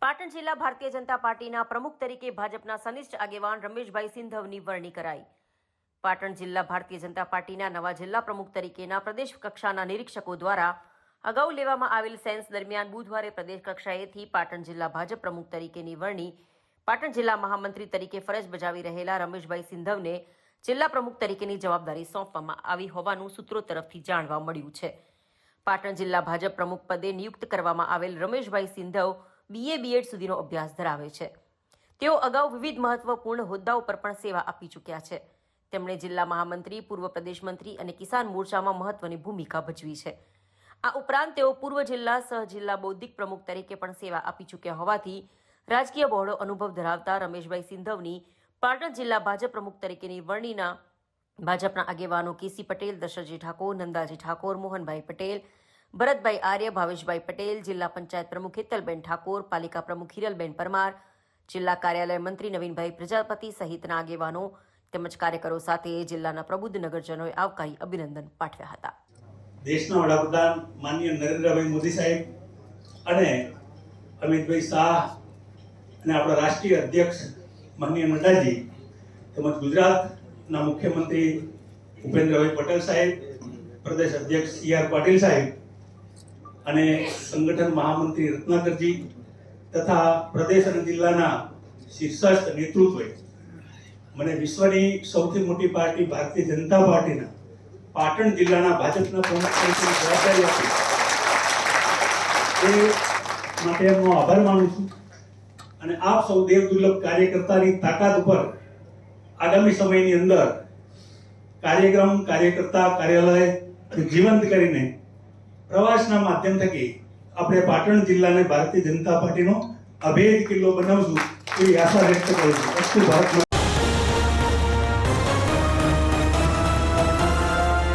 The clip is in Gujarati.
પાટણ જિલ્લા ભારતીય જનતા પાર્ટીના પ્રમુખ તરીકે ભાજપના સનિષ્ઠ આગેવાન રમેશભાઈ સિંધવની વરણી કરાઈ। પાટણ જિલ્લા ભારતીય જનતા પાર્ટીના નવા જિલ્લા પ્રમુખ તરીકેના પ્રદેશ કક્ષાના નિરીક્ષકો દ્વારા અગાઉ લેવામાં આવેલ સેન્સ દરમિયાન બુધવારે પ્રદેશ કક્ષાએથી પાટણ જિલ્લા ભાજપ પ્રમુખ તરીકેની વરણી પાટણ જિલ્લા મહામંત્રી તરીકે ફરજ બજાવી રહેલા રમેશભાઈ સિંધવને જિલ્લા પ્રમુખ તરીકેની જવાબદારી સોંપવામાં આવી હોવાનું સૂત્રો તરફથી જાણવા મળ્યું છે। પાટણ જિલ્લા ભાજપ પ્રમુખ પદે નિયુક્ત કરવામાં આવેલ રમેશભાઈ સિંધવ BA BEd સુધીનો અભ્યાસ ધરાવે છે। તેઓ અગાઉ વિવિધ મહત્વપૂર્ણ હોદ્દાઓ પર પણ સેવા આપી ચૂક્યા છે। તેમણે જિલ્લા મહામંત્રી, પૂર્વ પ્રદેશ મંત્રી અને કિસાન મોરચામાં મહત્વની ભૂમિકા ભજવી છે। આ ઉપરાંત તેઓ પૂર્વ જિલ્લા સહ-જિલ્લા બૌદ્ધિક પ્રમુખ તરીકે પણ સેવા આપી ચૂક્યા હોવાથી રાજકીય બહોળો અનુભવ ધરાવતા રમેશભાઈ સિંધવની પાટણ જિલ્લા ભાજપ પ્રમુખ તરીકેની વરણીના ભાજપના આગેવાનો KC પટેલ, દશરથજી ઠાકોર, નંદાજી ઠાકોર, મોહનભાઈ પટેલ, ભરતભાઈ આર્ય, ભાવેશભાઈ પટેલ, જિલ્લા પંચાયત પ્રમુખ હેતલબેન ઠાકોર, પાલિકા પ્રમુખ હિરલબેન પરમાર, જિલ્લા કાર્યાલય મંત્રી નવીનભાઈ પ્રજાપતિ સહિતના આગેવાનો તેમજ કાર્યકરો સાથે જિલ્લાના પ્રબુદ્ધ નગરજનોએ આવકારી અભિનંદન પાઠવ્યા હતા। દેશના વડાપ્રધાન માનનીય નરેન્દ્રભાઈ મોદી સાહેબ અને અમિતભાઈ શાહ અને આપણા રાષ્ટ્રીય અધ્યક્ષ માનનીય નડ્ડાજી તેમજ ગુજરાતના મુખ્યમંત્રી ભૂપેન્દ્રભાઈ પટેલ સાહેબ, પ્રદેશ અધ્યક્ષ CR પાટીલ સાહેબ અને સંગઠન મહામંત્રી રત્નાકરજી તથા પ્રદેશ અને જિલ્લાના શીર્ષસ્થ નેતૃત્વએ મને વિશ્વની સૌથી મોટી પાર્ટી ભારતીય જનતા પાર્ટીના પાટણ જિલ્લાના ભાજપના પ્રમુખ તરીકેની જવાબદારી આપી એ માટે એમનો આભાર માનું છું અને આપ સૌ દેવ દુર્લભ કાર્યકર્તાની તાકાત ઉપર આગામી સમયની અંદર કાર્યક્રમ, કાર્યકર્તા, કાર્યાલય જીવંત કરીને પ્રવાસના માધ્યમ થકી આપણે પાટણ જિલ્લાને ભારતીય જનતા પાર્ટીનો અભેદ કિલ્લો બનાવશું એવી આશા વ્યક્ત કરું છું।